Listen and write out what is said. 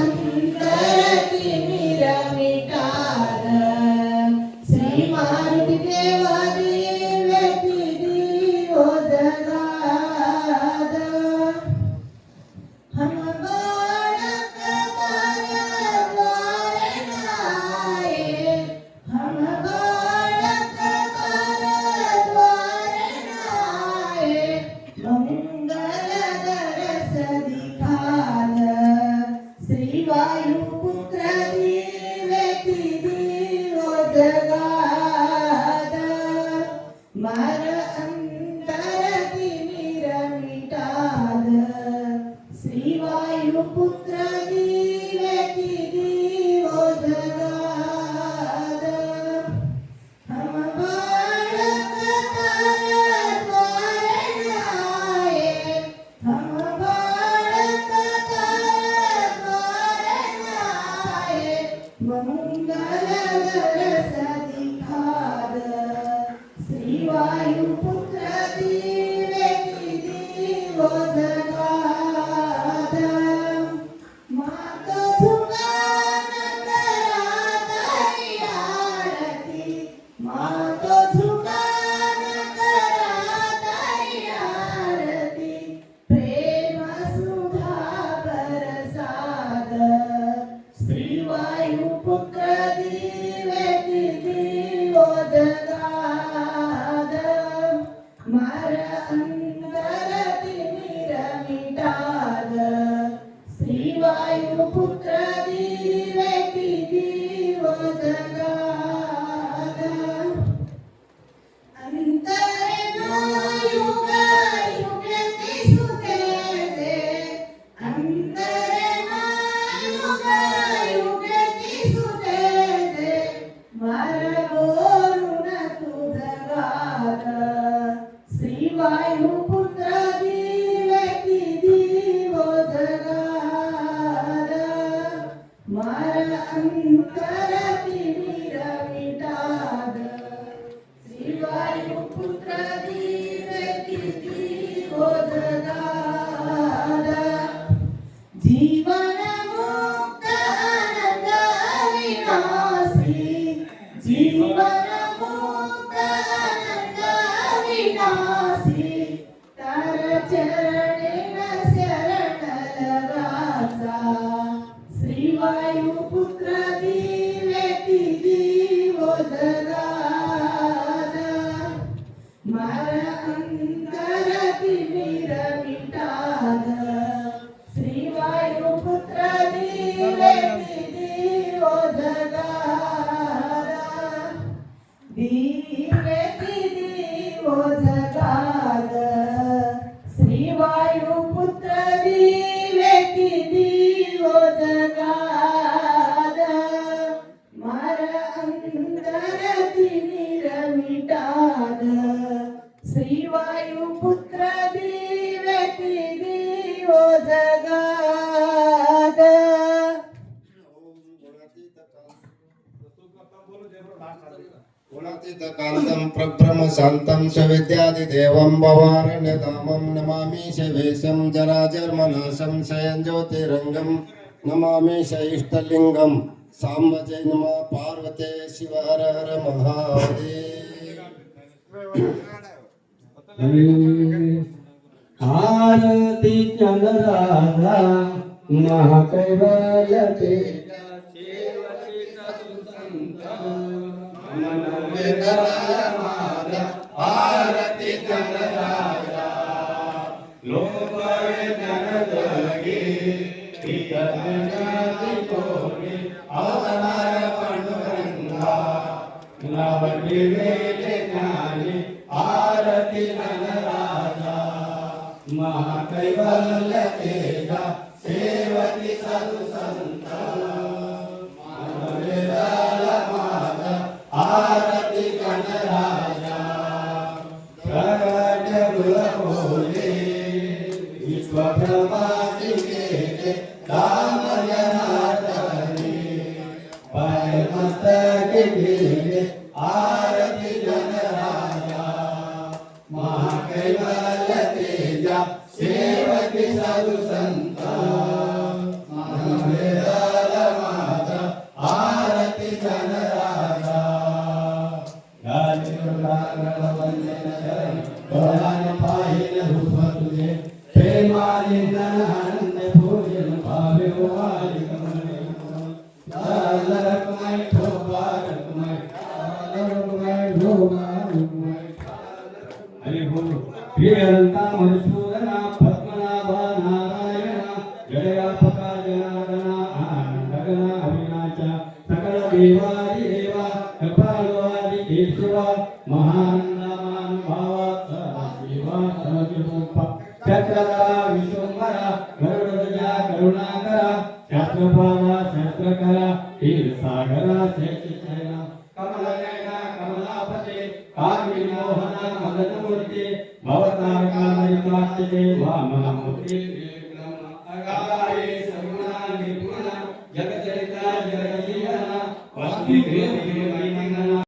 अंतरती मिरमिटार श्री मारुती देवादी व्यक्ति हो जगाद हम बाळक द्वारे नाये हम बाळक द्वारे नाये मंगल दरस दिखाल श्री वायुपुत्र दिवेती दिवो जगाद मार अंतरती मिरमिटाल श्री वायुपुत्र दिवेती दिवो जगाद हम बाळक द्वारे नाये हम बाळक द्वारे नाये मंगल दरस दिखाद श्री वायुपुत्र दिवेती दिवो जगाद मात झुकान कराताई आरती मात झुकान कराताई आरती प्रेम सुधा बरसाद श्री वायुपुत्र दिवेती दिवो जगाद मार अंतरती मिरमिटाल श्री वायुपुत्र दिवेती दिवो जगाद अंतरे नो युग युगेती सुतेजे अंतरे नो युग युगेती सुतेजे मार गोरुण तू जगाद श्री वायुपुत्र दिवेती दिवो जगाद मार अंतरती मिरमिटाल श्री वायुपुत्र दिवेती दिवो जगाद जीवन मुक्त आनंद विनाशी जीवन मुक्त आनंद विनाशी तार चरणेन शरण लगाचा श्री वायुपुत्र दिवेती दिवो जगाद मार अंतरती मिरमिटाल श्री वायुपुत्र दिवेती दिवो जगाद दिवेती दिवो जगाद श्री वायुपुत्र दिवेती दिवो जगाद मार अंतरती मिरमिटाल श्री वायुपुत्र दिवेती दिवो जगाद गुणातीतकान्तं प्रभ्रमशान्तं सविद्यादिदेवं भवारण्यधामं नमामि शैवेशं जराजर्मनाशं शयञ्ज्योतिरङ्गं नमामि शैष्टलिङ्गं साम्बजे नमः पार्वते शिव हर हर महादेव आरती चंद्राला महाकैवल्य आरती चंद्राला लोकवे जनदगी कोणी अवतार पांडुरंगा नवली वेले ज्ञानी आरती जनराजा महाकैवल्य तेजा सेवती साधु संत आरती गणराजा प्रगट गुरभोले विश्वब्रह्मादि केले राम जनार्दनी पाय मस्तक गेले आरती गणराजा महाकैवल्य तेजा सेवकी साधु संत जनार्दना आनंदगना अविनाशा सकल देवादि देवा कृपालुवादि केशवा महानंदमान भावा सदाशिवा सदाशिवोपा चक्रधरा विश्वंभरा गरुडध्वजा करुणाकरा शास्त्रपाला शास्त्रकरा क्षीरसागरा शेषशयना कमलनयना कमलापते कामिनीमोहना मदनमूर्ते भवतारका मयिकास्ते वामनमूर्ते अगाये सगुणा निर्गुणा जगचरिता जगजीवना वस्ति